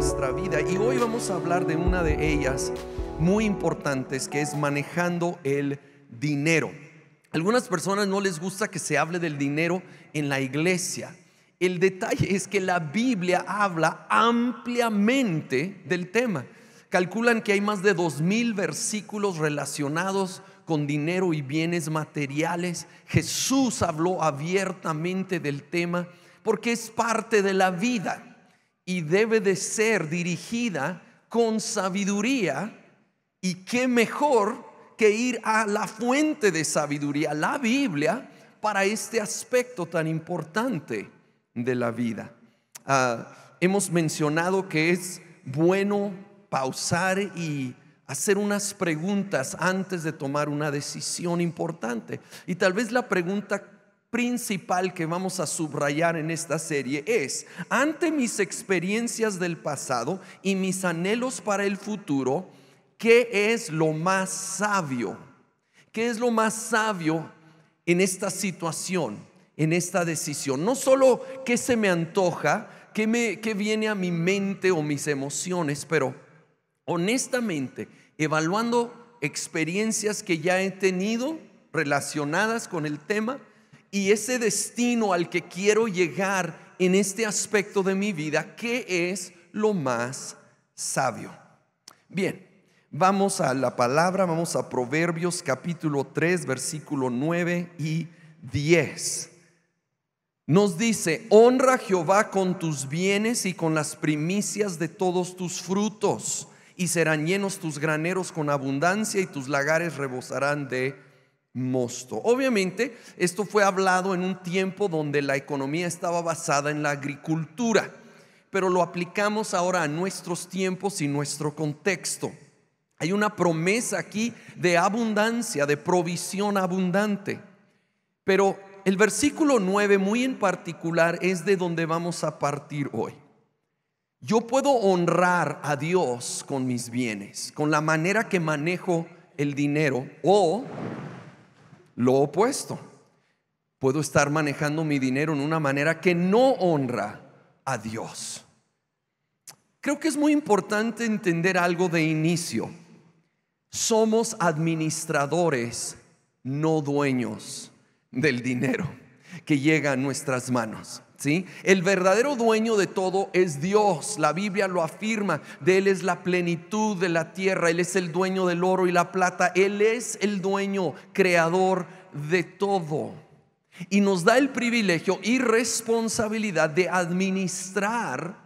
nuestra vida. Y hoy vamos a hablar de una de ellas muy importantes, que es manejando el dinero. A algunas personas no les gusta que se hable del dinero en la iglesia. El detalle es que la Biblia habla ampliamente del tema. Calculan que hay más de 2000 versículos relacionados con dinero y bienes materiales. Jesús habló abiertamente del tema porque es parte de la vida y debe de ser dirigida con sabiduría. Y qué mejor que ir a la fuente de sabiduría, la Biblia, para este aspecto tan importante de la vida. Hemos mencionado que es bueno pausar y hacer unas preguntas antes de tomar una decisión importante. Y tal vez la pregunta principal que vamos a subrayar en esta serie es: ante mis experiencias del pasado y mis anhelos para el futuro, ¿qué es lo más sabio? ¿Qué es lo más sabio en esta situación, en esta decisión? No solo qué se me antoja, qué viene a mi mente o mis emociones, pero honestamente, evaluando experiencias que ya he tenido relacionadas con el tema y ese destino al que quiero llegar en este aspecto de mi vida, ¿qué es lo más sabio? Bien, vamos a la palabra, vamos a Proverbios capítulo 3, versículo 9 y 10. Nos dice: honra a Jehová con tus bienes y con las primicias de todos tus frutos, y serán llenos tus graneros con abundancia, y tus lagares rebosarán de mosto. Obviamente esto fue hablado en un tiempo donde la economía estaba basada en la agricultura, pero lo aplicamos ahora a nuestros tiempos y nuestro contexto. Hay una promesa aquí de abundancia, de provisión abundante. Pero el versículo 9 muy en particular es de donde vamos a partir hoy. Yo puedo honrar a Dios con mis bienes, con la manera que manejo el dinero, o lo opuesto. Puedo estar manejando mi dinero en una manera que no honra a Dios. Creo que es muy importante entender algo de inicio. Somos administradores, no dueños del dinero que llega a nuestras manos, ¿sí? El verdadero dueño de todo es Dios. La Biblia lo afirma. De Él es la plenitud de la tierra. Él es el dueño del oro y la plata. Él es el dueño, creador de todo. Y nos da el privilegio y responsabilidad de administrar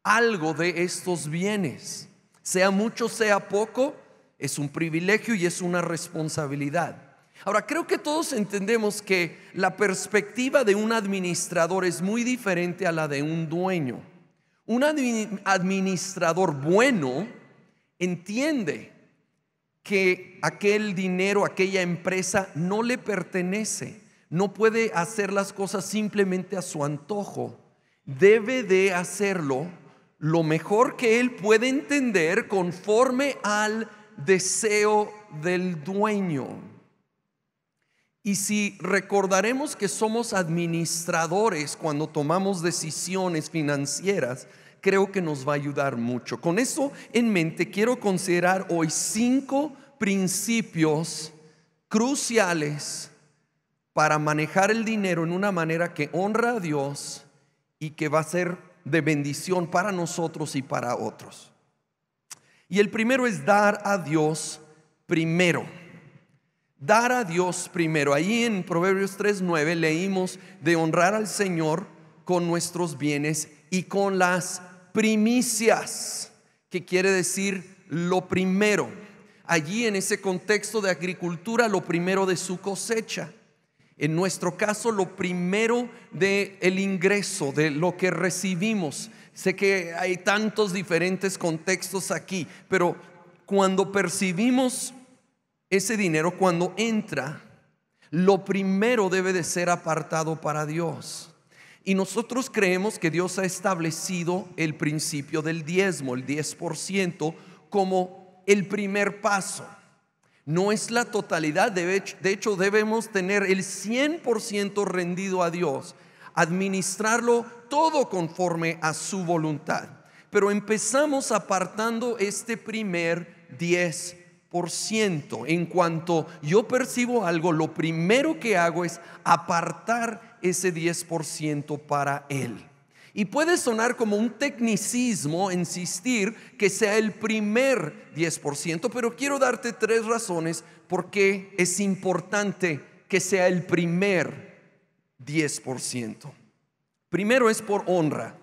algo de estos bienes. Sea mucho, sea poco, es un privilegio y es una responsabilidad. Ahora, creo que todos entendemos que la perspectiva de un administrador es muy diferente a la de un dueño. Un administrador bueno entiende que aquel dinero, aquella empresa no le pertenece. No puede hacer las cosas simplemente a su antojo. Debe de hacerlo lo mejor que él puede entender conforme al deseo del dueño. Y si recordaremos que somos administradores cuando tomamos decisiones financieras, creo que nos va a ayudar mucho. Con eso en mente, quiero considerar hoy 5 principios cruciales para manejar el dinero en una manera que honra a Dios y que va a ser de bendición para nosotros y para otros. Y el primero es dar a Dios primero. Dar a Dios primero. Ahí en Proverbios 3:9 leímos de honrar al Señor con nuestros bienes y con las primicias, que quiere decir lo primero. Allí en ese contexto de agricultura, lo primero de su cosecha. En nuestro caso, lo primero del ingreso, de lo que recibimos. Sé que hay tantos diferentes contextos aquí, pero cuando percibimos ese dinero, cuando entra, lo primero debe de ser apartado para Dios. Y nosotros creemos que Dios ha establecido el principio del diezmo, el 10%, como el primer paso. No es la totalidad, de hecho debemos tener el 100% rendido a Dios, administrarlo todo conforme a su voluntad. pero empezamos apartando este primer 10%. En cuanto yo percibo algo, lo primero que hago es apartar ese 10% para Él. Y puede sonar como un tecnicismo insistir que sea el primer 10%, pero quiero darte 3 razones por qué es importante que sea el primer 10%. Primero es por honra.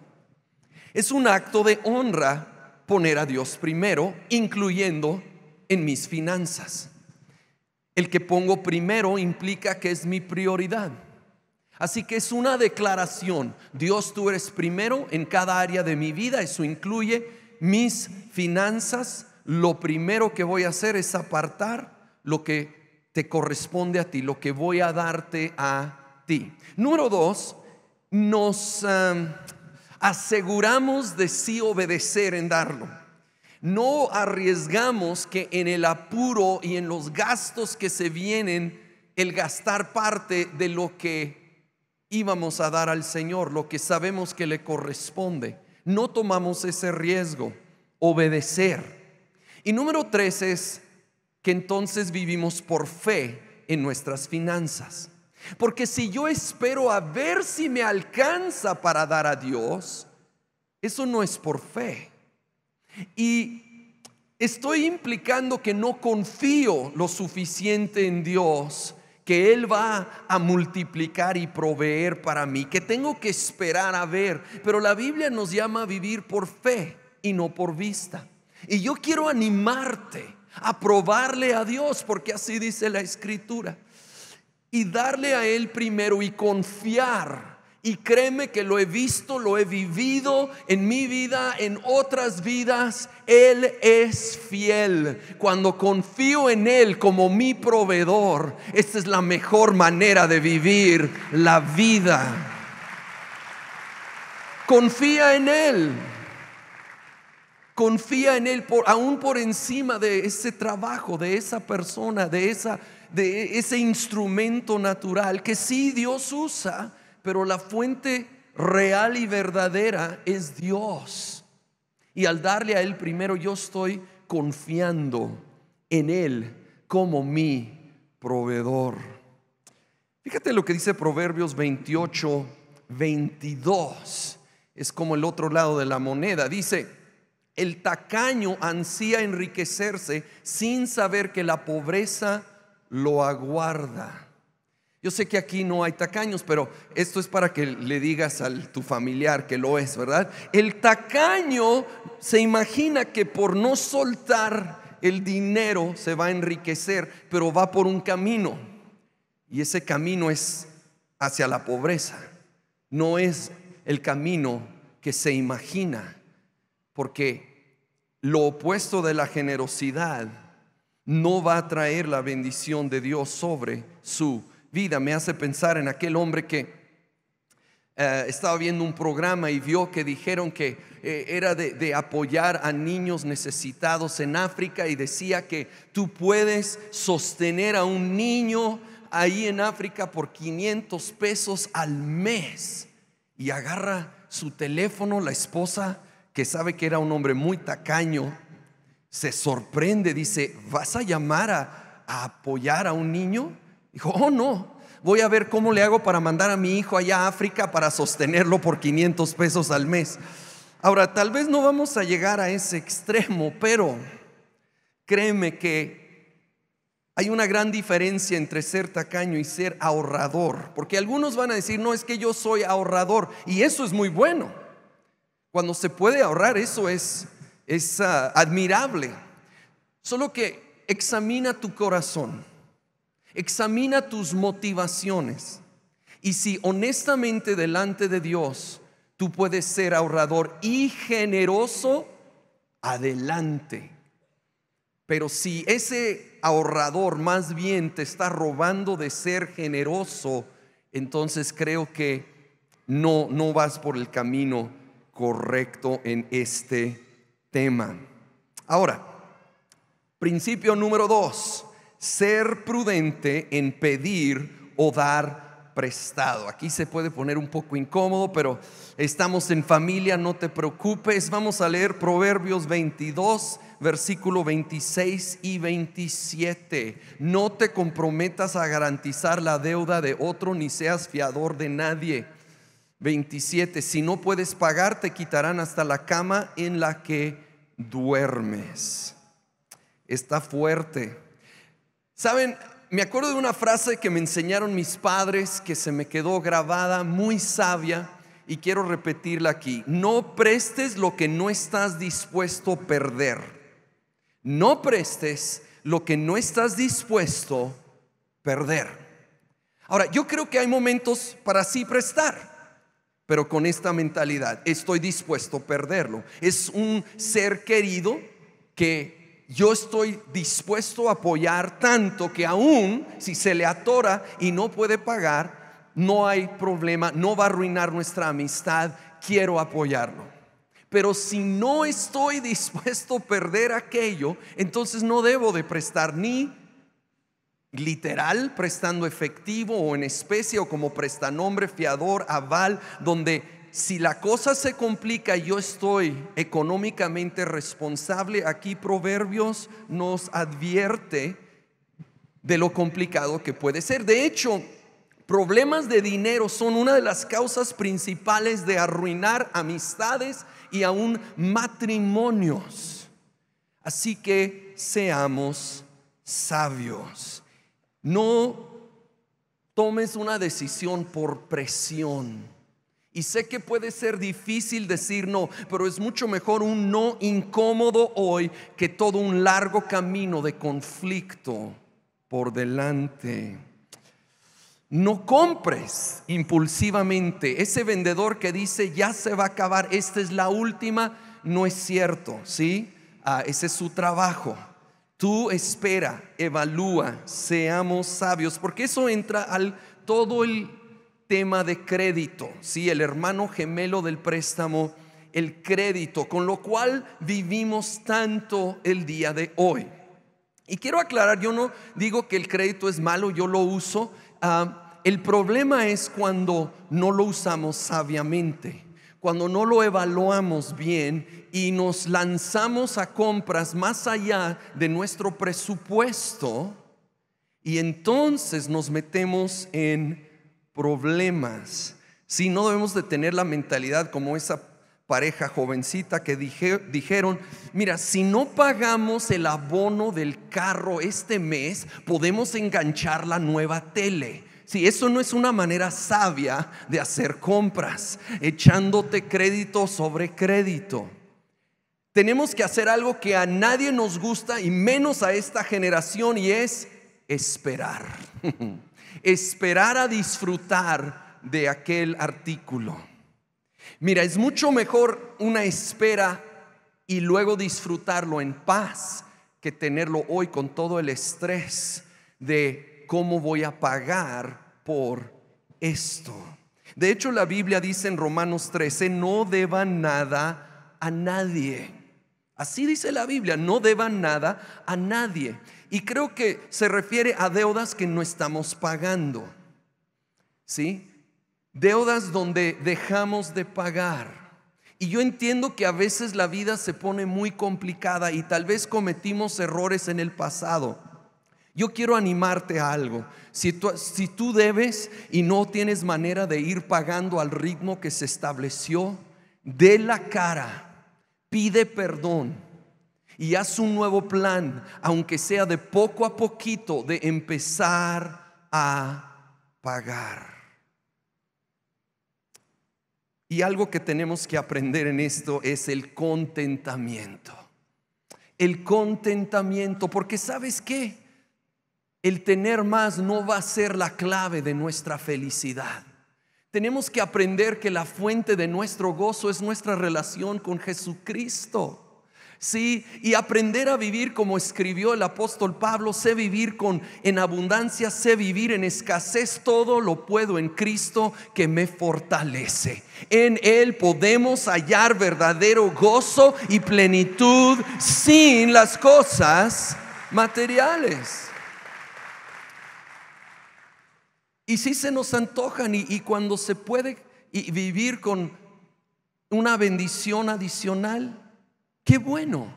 Es un acto de honra poner a Dios primero, incluyendo en mis finanzas. El que pongo primero implica que es mi prioridad. Así que es una declaración: Dios, tú eres primero en cada área de mi vida. Eso incluye mis finanzas. Lo primero que voy a hacer es apartar lo que te corresponde a ti, lo que voy a darte a ti. Número 2, nos aseguramos de sí obedecer en darlo. No arriesgamos que en el apuro y en los gastos que se vienen, el gastar parte de lo que íbamos a dar al Señor, lo que sabemos que le corresponde. No tomamos ese riesgo, obedecer. Y número 3 es que entonces vivimos por fe en nuestras finanzas. Porque si yo espero a ver si me alcanza para dar a Dios, eso no es por fe. Y estoy implicando que no confío lo suficiente en Dios, que Él va a multiplicar y proveer para mí, que tengo que esperar a ver. Pero la Biblia nos llama a vivir por fe y no por vista. Y yo quiero animarte a probarle a Dios, porque así dice la Escritura, y darle a Él primero y confiar. Y créeme que lo he visto, lo he vivido en mi vida, en otras vidas. Él es fiel. Cuando confío en Él como mi proveedor, esta es la mejor manera de vivir la vida. Confía en Él. Confía en Él aún por encima de ese trabajo, de esa persona, de ese instrumento natural que sí Dios usa, pero la fuente real y verdadera es Dios. Y al darle a Él primero, yo estoy confiando en Él como mi proveedor. Fíjate lo que dice Proverbios 28:22. Es como el otro lado de la moneda. Dice: el tacaño ansía enriquecerse sin saber que la pobreza lo aguarda. Yo sé que aquí no hay tacaños, pero esto es para que le digas a tu familiar que lo es, ¿verdad? El tacaño se imagina que por no soltar el dinero se va a enriquecer, pero va por un camino, y ese camino es hacia la pobreza. No es el camino que se imagina, porque lo opuesto de la generosidad no va a traer la bendición de Dios sobre su vida. Me hace pensar en aquel hombre que estaba viendo un programa y vio que dijeron que era de apoyar a niños necesitados en África, y decía que tú puedes sostener a un niño ahí en África por 500 pesos al mes. Y agarra su teléfono, la esposa, que sabe que era un hombre muy tacaño, se sorprende, dice: ¿vas a llamar a apoyar a un niño? Dijo: oh no, voy a ver cómo le hago para mandar a mi hijo allá a África para sostenerlo por 500 pesos al mes. Ahora, tal vez no vamos a llegar a ese extremo, pero créeme que hay una gran diferencia entre ser tacaño y ser ahorrador. Porque algunos van a decir: no, es que yo soy ahorrador, y eso es muy bueno. Cuando se puede ahorrar, eso es admirable. Solo que examina tu corazón, examina tus motivaciones, y si honestamente delante de Dios tú puedes ser ahorrador y generoso, adelante. Pero si ese ahorrador más bien te está robando de ser generoso, entonces creo que no vas por el camino correcto en este tema. Ahora, principio número 2: ser prudente en pedir o dar prestado. Aquí se puede poner un poco incómodo, pero estamos en familia, no te preocupes. Vamos a leer Proverbios 22, versículo 26 y 27. No te comprometas a garantizar la deuda de otro, ni seas fiador de nadie. 27. Si no puedes pagar, te quitarán hasta la cama en la que duermes. Está fuerte. ¿Saben? Me acuerdo de una frase que me enseñaron mis padres que se me quedó grabada, muy sabia, y quiero repetirla aquí. No prestes lo que no estás dispuesto a perder. No prestes lo que no estás dispuesto a perder. Ahora, yo creo que hay momentos para sí prestar, pero con esta mentalidad: estoy dispuesto a perderlo. Es un ser querido que yo estoy dispuesto a apoyar, tanto que aún si se le atora y no puede pagar, no hay problema, no va a arruinar nuestra amistad, quiero apoyarlo. Pero si no estoy dispuesto a perder aquello, entonces no debo de prestar, ni literal prestando efectivo o en especie, o como prestanombre, fiador, aval, donde si la cosa se complica y yo estoy económicamente responsable. Aquí Proverbios nos advierte de lo complicado que puede ser. De hecho, problemas de dinero son una de las causas principales de arruinar amistades y aún matrimonios. Así que seamos sabios. No tomes una decisión por presión. Y sé que puede ser difícil decir no, pero es mucho mejor un no incómodo hoy que todo un largo camino de conflicto por delante. No compres impulsivamente. Ese vendedor que dice ya se va a acabar, esta es la última, no es cierto, ¿sí? Ese es su trabajo. Tú espera, evalúa, seamos sabios, porque eso entra al todo el tema de crédito, ¿sí? El hermano gemelo del préstamo, el crédito, con lo cual vivimos tanto el día de hoy. Y quiero aclarar, yo no digo que el crédito es malo, yo lo uso. El problema es cuando no lo usamos sabiamente, cuando no lo evaluamos bien y nos lanzamos a compras más allá de nuestro presupuesto, y entonces nos metemos en problemas. Si no debemos de tener la mentalidad como esa pareja jovencita que dijeron: mira, si no pagamos el abono del carro este mes, podemos enganchar la nueva tele. Si eso no es una manera sabia de hacer compras, echándote crédito sobre crédito. Tenemos que hacer algo que a nadie nos gusta y menos a esta generación, y es esperar. Esperar a disfrutar de aquel artículo. Mira, es mucho mejor una espera y luego disfrutarlo en paz que tenerlo hoy con todo el estrés de cómo voy a pagar por esto. De hecho, la Biblia dice en Romanos 13: no deban nada a nadie. Así dice la Biblia: no deban nada a nadie. Y creo que se refiere a deudas que no estamos pagando, ¿sí? Deudas donde dejamos de pagar. Y yo entiendo que a veces la vida se pone muy complicada y tal vez cometimos errores en el pasado. Yo quiero animarte a algo. Si tú debes y no tienes manera de ir pagando al ritmo que se estableció, dé la cara, pide perdón y haz un nuevo plan, aunque sea de poco a poquito, de empezar a pagar. Y algo que tenemos que aprender en esto es el contentamiento. El contentamiento, porque ¿sabes qué? El tener más no va a ser la clave de nuestra felicidad. Tenemos que aprender que la fuente de nuestro gozo es nuestra relación con Jesucristo. Sí, y aprender a vivir como escribió el apóstol Pablo: sé vivir en abundancia, sé vivir en escasez, todo lo puedo en Cristo que me fortalece. En Él podemos hallar verdadero gozo y plenitud sin las cosas materiales. Y sí se nos antojan y cuando se puede vivir con una bendición adicional, qué bueno,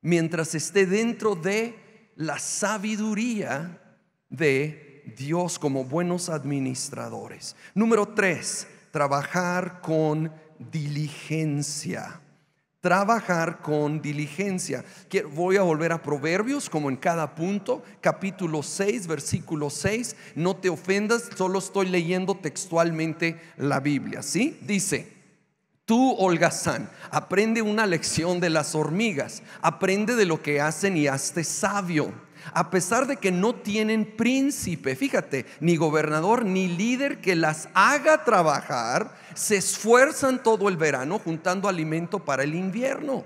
mientras esté dentro de la sabiduría de Dios como buenos administradores. Número 3, trabajar con diligencia. Trabajar con diligencia. Voy a volver a Proverbios como en cada punto. Capítulo 6, versículo 6. No te ofendas, solo estoy leyendo textualmente la Biblia, ¿sí? Dice: tú, holgazán, aprende una lección de las hormigas. Aprende de lo que hacen y hazte sabio. A pesar de que no tienen príncipe, fíjate, ni gobernador ni líder que las haga trabajar, se esfuerzan todo el verano juntando alimento para el invierno.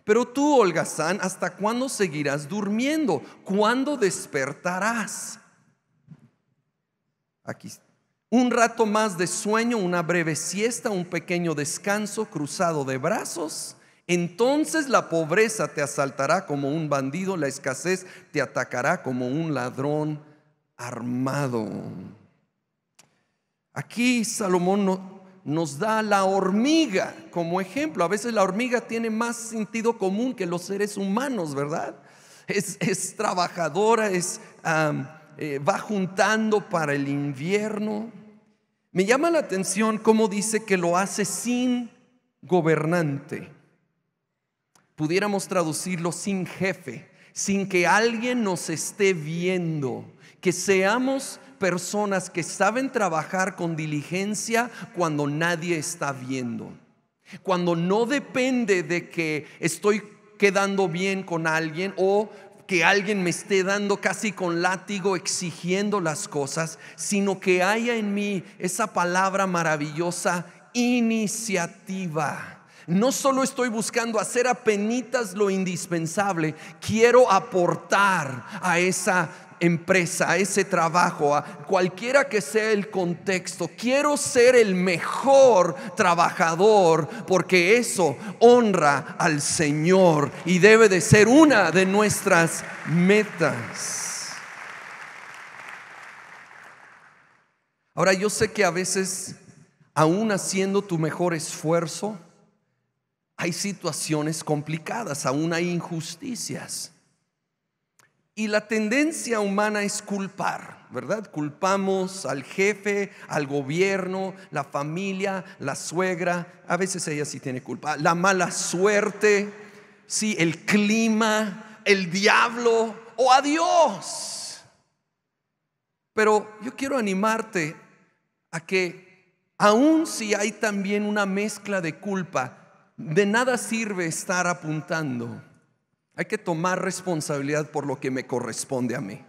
Pero tú, holgazán, ¿hasta cuándo seguirás durmiendo? ¿Cuándo despertarás? Aquí, un rato más de sueño, una breve siesta, un pequeño descanso cruzado de brazos. Entonces la pobreza te asaltará como un bandido, la escasez te atacará como un ladrón armado. Aquí Salomón nos da la hormiga como ejemplo. A veces la hormiga tiene más sentido común que los seres humanos, ¿verdad? Es trabajadora, va juntando para el invierno. Me llama la atención cómo dice que lo hace sin gobernante. Pudiéramos traducirlo sin jefe, sin que alguien nos esté viendo. Que seamos personas que saben trabajar con diligencia cuando nadie está viendo. Cuando no depende de que estoy quedando bien con alguien o que alguien me esté dando casi con látigo exigiendo las cosas, sino que haya en mí esa palabra maravillosa: iniciativa. No solo estoy buscando hacer apenitas lo indispensable, quiero aportar a esa empresa, a ese trabajo, a cualquiera que sea el contexto. Quiero ser el mejor trabajador, porque eso honra al Señor y debe de ser una de nuestras metas. Ahora, yo sé que a veces, aún haciendo tu mejor esfuerzo, hay situaciones complicadas, aún hay injusticias. Y la tendencia humana es culpar, ¿verdad? Culpamos al jefe, al gobierno, la familia, la suegra. A veces ella sí tiene culpa. La mala suerte, sí, el clima, el diablo o a Dios. Pero yo quiero animarte a que, aun si hay también una mezcla de culpa, de nada sirve estar apuntando. Hay que tomar responsabilidad por lo que me corresponde a mí.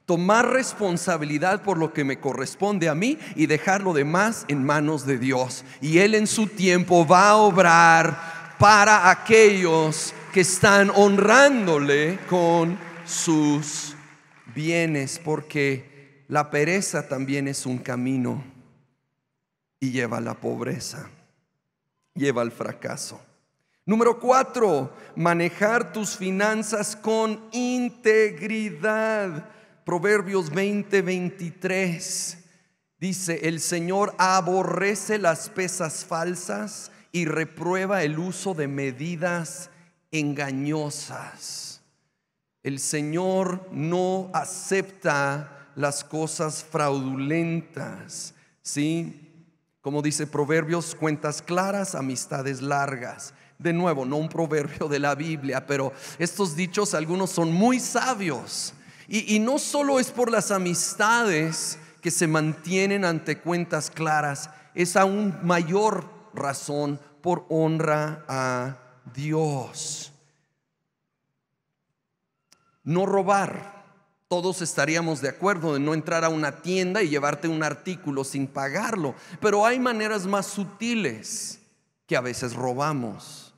Tomar responsabilidad por lo que me corresponde a mí y dejar lo demás en manos de Dios. Y Él en su tiempo va a obrar para aquellos que están honrándole con sus bienes, porque la pereza también es un camino y lleva a la pobreza, lleva al fracaso. Número 4, manejar tus finanzas con integridad. Proverbios 20:23 dice: el Señor aborrece las pesas falsas y reprueba el uso de medidas engañosas. El Señor no acepta las cosas fraudulentas, ¿sí? Como dice Proverbios, cuentas claras, amistades largas. De nuevo, no un proverbio de la Biblia, pero estos dichos, algunos son muy sabios. Y no solo es por las amistades que se mantienen ante cuentas claras, es aún mayor razón por honra a Dios. No robar. Todos estaríamos de acuerdo de no entrar a una tienda y llevarte un artículo sin pagarlo, pero hay maneras más sutiles que a veces robamos,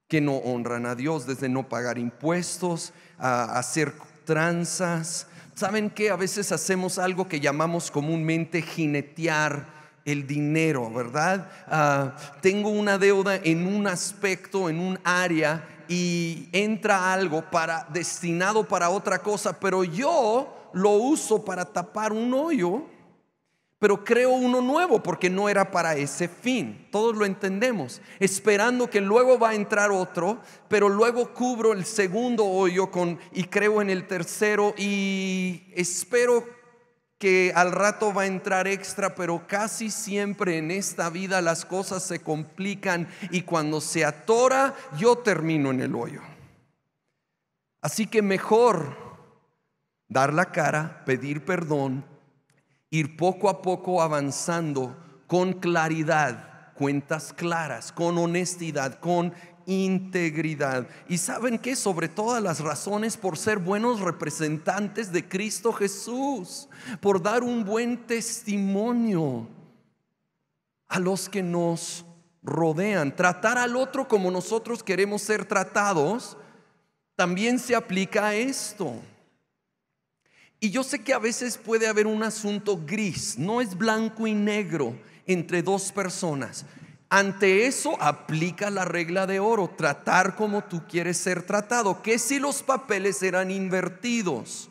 que no honran a Dios, desde no pagar impuestos, a hacer tranzas. ¿Saben qué? A veces hacemos algo que llamamos comúnmente jinetear el dinero, ¿verdad? Tengo una deuda en un aspecto, en un área, y entra algo destinado para otra cosa, pero yo lo uso para tapar un hoyo. pero creo uno nuevo porque no era para ese fin. Todos lo entendemos, esperando que luego va a entrar otro, pero luego cubro el segundo hoyo y creo en el tercero y espero que al rato va a entrar extra, pero casi siempre en esta vida las cosas se complican y cuando se atora yo termino en el hoyo. Así que mejor dar la cara, pedir perdón, ir poco a poco avanzando con claridad, cuentas claras, con honestidad, con integridad. Y saben que sobre todas las razones, por ser buenos representantes de Cristo Jesús, por dar un buen testimonio a los que nos rodean, tratar al otro como nosotros queremos ser tratados, también se aplica a esto. Y yo sé que a veces puede haber un asunto gris, no es blanco y negro entre dos personas. Ante eso aplica la regla de oro, tratar como tú quieres ser tratado. ¿Qué si los papeles eran invertidos?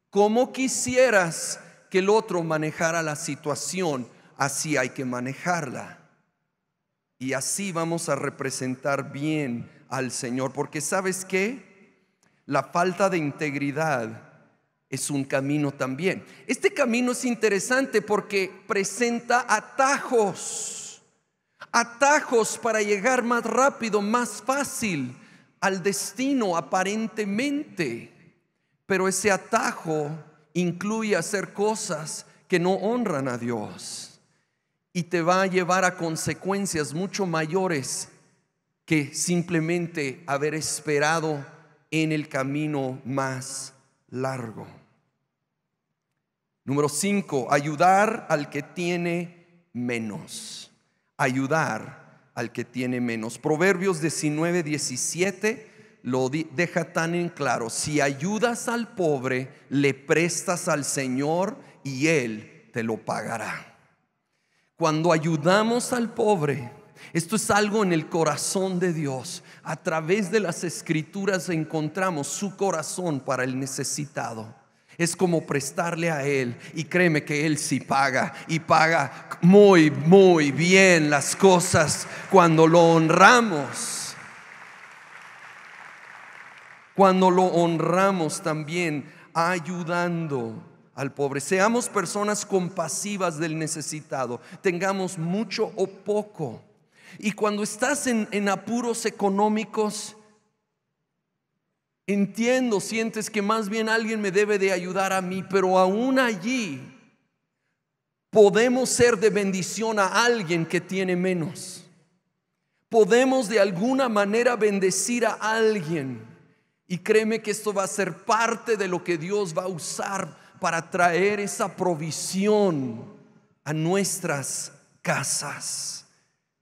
¿Cómo quisieras que el otro manejara la situación? Así hay que manejarla. Y así vamos a representar bien al Señor, porque ¿sabes qué? La falta de integridad es un camino también. Este camino es interesante porque presenta atajos para llegar más rápido, más fácil al destino aparentemente. Pero ese atajo incluye hacer cosas que no honran a Dios y te va a llevar a consecuencias mucho mayores que simplemente haber esperado en el camino más largo. Número 5, ayudar al que tiene menos. Ayudar al que tiene menos. Proverbios 19:17 lo deja tan en claro. Si ayudas al pobre, le prestas al Señor y Él te lo pagará. Cuando ayudamos al pobre, esto es algo en el corazón de Dios. A través de las Escrituras encontramos su corazón para el necesitado. Es como prestarle a Él, y créeme que Él sí paga, y paga muy, muy bien las cosas cuando lo honramos. Cuando lo honramos también ayudando al pobre. Seamos personas compasivas del necesitado, tengamos mucho o poco. Y cuando estás en apuros económicos, entiendo, sientes que más bien alguien me debe de ayudar a mí, pero aún allí podemos ser de bendición a alguien que tiene menos. Podemos de alguna manera bendecir a alguien, y créeme que esto va a ser parte de lo que Dios va a usar para traer esa provisión a nuestras casas.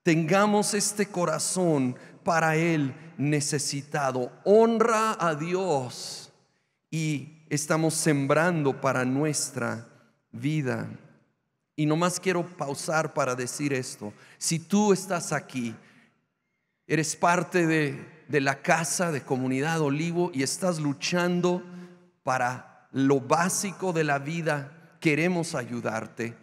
Tengamos este corazón para el necesitado. Honra a Dios y estamos sembrando para nuestra vida. Y nomás quiero pausar para decir esto. Si tú estás aquí, eres parte de la casa de Comunidad Olivo y estás luchando para lo básico de la vida, queremos ayudarte.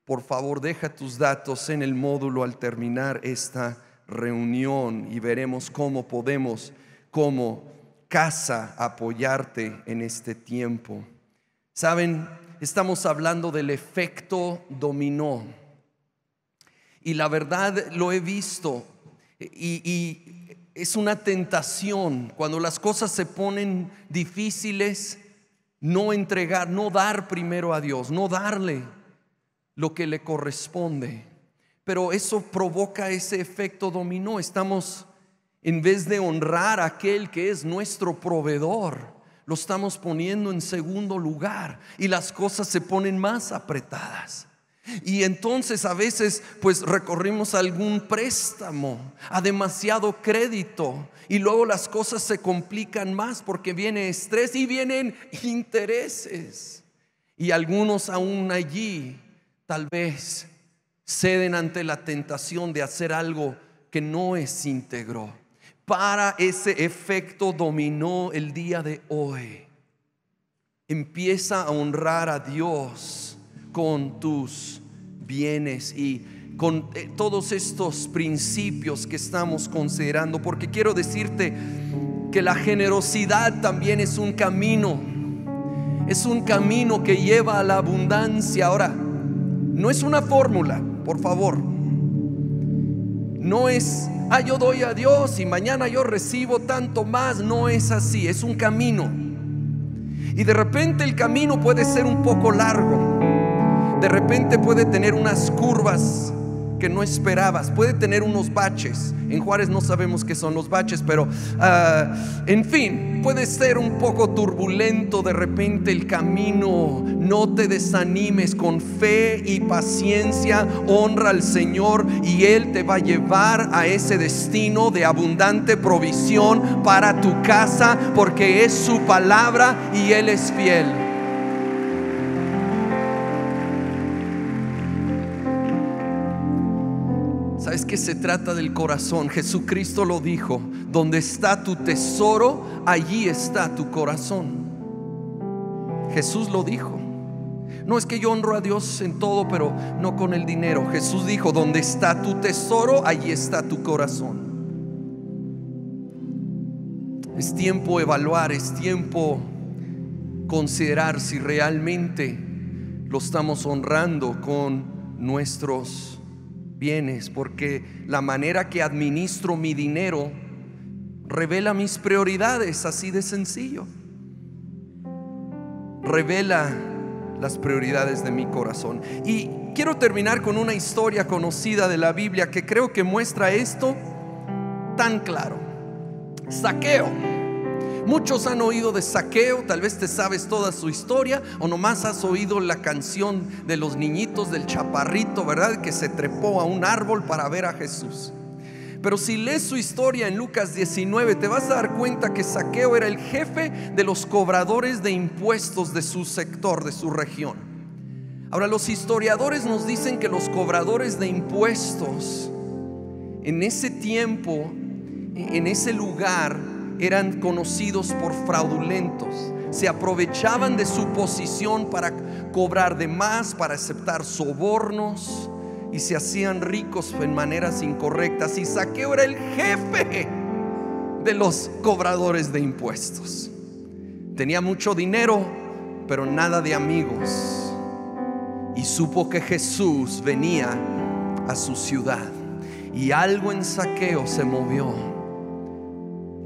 Por favor, deja tus datos en el módulo al terminar esta reunión y veremos cómo podemos como casa apoyarte en este tiempo. Saben, estamos hablando del efecto dominó, y la verdad lo he visto, y es una tentación cuando las cosas se ponen difíciles, no entregar, no dar primero a Dios, no darle lo que le corresponde. Pero eso provoca ese efecto dominó. Estamos, en vez de honrar a aquel que es nuestro proveedor, lo estamos poniendo en segundo lugar y las cosas se ponen más apretadas. Y entonces a veces pues recorrimos a algún préstamo, a demasiado crédito, y luego las cosas se complican más porque viene estrés y vienen intereses. Y algunos aún allí tal vez ceden ante la tentación de hacer algo que no es íntegro. Para ese efecto dominó el día de hoy. Empieza a honrar a Dios con tus bienes y con todos estos principios que estamos considerando, porque quiero decirte que la generosidad también es un camino que lleva a la abundancia. Ahora, no es una fórmula, por favor. No es, yo doy a Dios y mañana yo recibo tanto más. No es así, es un camino. Y de repente el camino puede ser un poco largo. De repente puede tener unas curvas que no esperabas, puede tener unos baches. En Juárez no sabemos qué son los baches, pero en fin, puede ser un poco turbulento de repente el camino. No te desanimes, con fe y paciencia honra al Señor y Él te va a llevar a ese destino de abundante provisión para tu casa, porque es su palabra y Él es fiel. ¿Sabes qué? Se trata del corazón. Jesucristo lo dijo: donde está tu tesoro, allí está tu corazón. Jesús lo dijo. No es que yo honro a Dios en todo, pero no con el dinero. Jesús dijo: donde está tu tesoro, allí está tu corazón. Es tiempo evaluar, es tiempo considerar si realmente lo estamos honrando con nuestros bienes, porque la manera que administro mi dinero revela mis prioridades, así de sencillo. Revela las prioridades de mi corazón. Y quiero terminar con una historia conocida de la Biblia que creo que muestra esto tan claro. Zaqueo. Muchos han oído de Zaqueo, tal vez te sabes toda su historia, o nomás has oído la canción de los niñitos del chaparrito, ¿verdad? Que se trepó a un árbol para ver a Jesús. Pero si lees su historia en Lucas 19, te vas a dar cuenta que Zaqueo era el jefe de los cobradores de impuestos de su sector, de su región. Ahora, los historiadores nos dicen que los cobradores de impuestos en ese tiempo, en ese lugar, eran conocidos por fraudulentos. Se aprovechaban de su posición para cobrar de más, para aceptar sobornos, y se hacían ricos en maneras incorrectas. Y Zaqueo era el jefe de los cobradores de impuestos. Tenía mucho dinero, pero nada de amigos. Y supo que Jesús venía a su ciudad, y algo en Zaqueo se movió.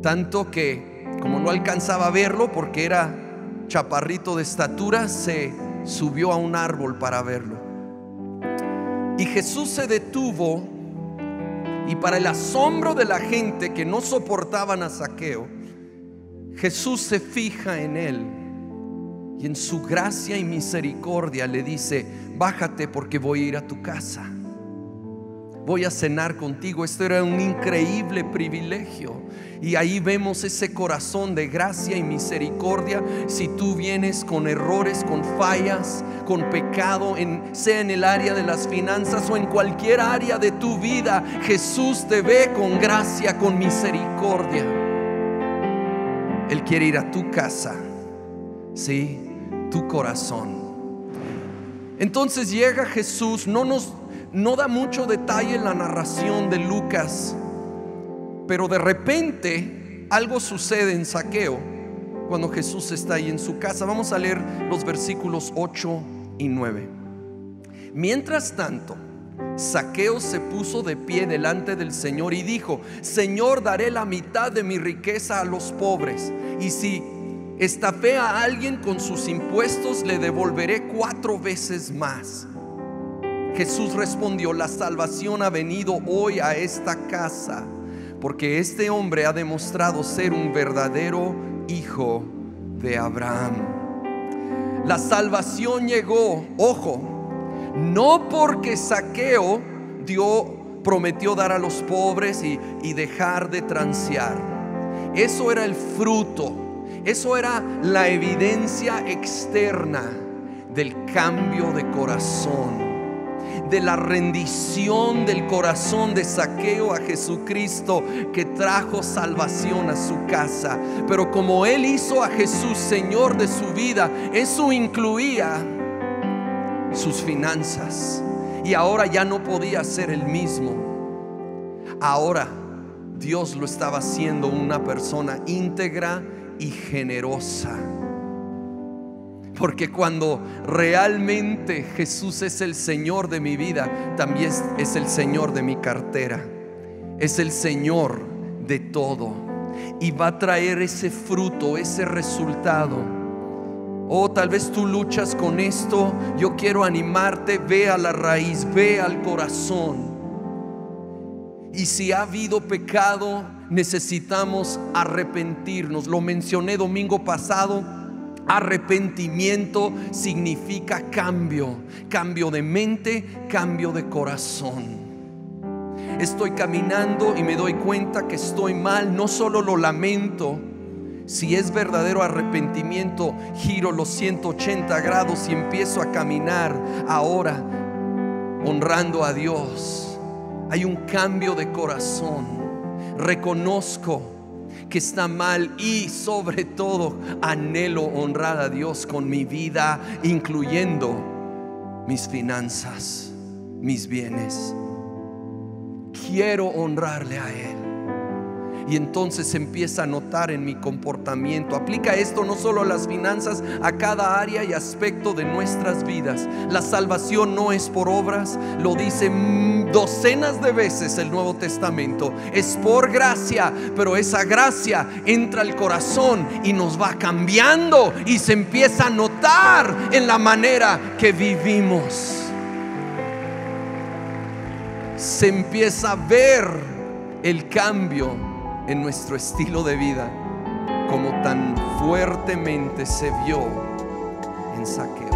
Tanto que, como no alcanzaba a verlo porque era chaparrito de estatura, se subió a un árbol para verlo. Y Jesús se detuvo, y para el asombro de la gente que no soportaban a Zaqueo, Jesús se fija en él y en su gracia y misericordia le dice: bájate, porque voy a ir a tu casa, voy a cenar contigo. Esto era un increíble privilegio. Y ahí vemos ese corazón de gracia y misericordia. Si tú vienes con errores, con fallas, con pecado, sea en el área de las finanzas o en cualquier área de tu vida, Jesús te ve con gracia, con misericordia. Él quiere ir a tu casa, sí, tu corazón. Entonces llega Jesús. No da mucho detalle en la narración de Lucas, pero de repente algo sucede en Zaqueo cuando Jesús está ahí en su casa. Vamos a leer los versículos 8 y 9. Mientras tanto, Zaqueo se puso de pie delante del Señor y dijo: Señor, daré la mitad de mi riqueza a los pobres, y si estafé a alguien con sus impuestos, le devolveré 4 veces más. Jesús respondió: la salvación ha venido hoy a esta casa, porque este hombre ha demostrado ser un verdadero hijo de Abraham. La salvación llegó, ojo, no porque Zaqueo prometió dar a los pobres y dejar de transear. Eso era el fruto, eso era la evidencia externa del cambio de corazón, de la rendición del corazón de Zaqueo a Jesucristo, que trajo salvación a su casa. Pero como él hizo a Jesús Señor de su vida, eso incluía sus finanzas, y ahora ya no podía ser el mismo. Ahora Dios lo estaba haciendo una persona íntegra y generosa. Porque cuando realmente Jesús es el Señor de mi vida, también es el Señor de mi cartera, es el Señor de todo, y va a traer ese fruto, ese resultado. Oh, tal vez tú luchas con esto. Yo quiero animarte, ve a la raíz, ve al corazón. Y si ha habido pecado, necesitamos arrepentirnos. Lo mencioné domingo pasado. Arrepentimiento significa cambio, cambio de mente, cambio de corazón. Estoy caminando y me doy cuenta que estoy mal, no solo lo lamento. Si es verdadero arrepentimiento, giro los 180 grados y empiezo a caminar ahora honrando a Dios. Hay un cambio de corazón. Reconozco que está mal y sobre todo anhelo honrar a Dios con mi vida, incluyendo mis finanzas, mis bienes. Quiero honrarle a Él. Y entonces empieza a notar en mi comportamiento. Aplica esto no solo a las finanzas, a cada área y aspecto de nuestras vidas. La salvación no es por obras, lo dice docenas de veces el Nuevo Testamento. Es por gracia, pero esa gracia entra al corazón y nos va cambiando, y se empieza a notar en la manera que vivimos. Se empieza a ver el cambio en nuestro estilo de vida, como tan fuertemente se vio en Zaqueo.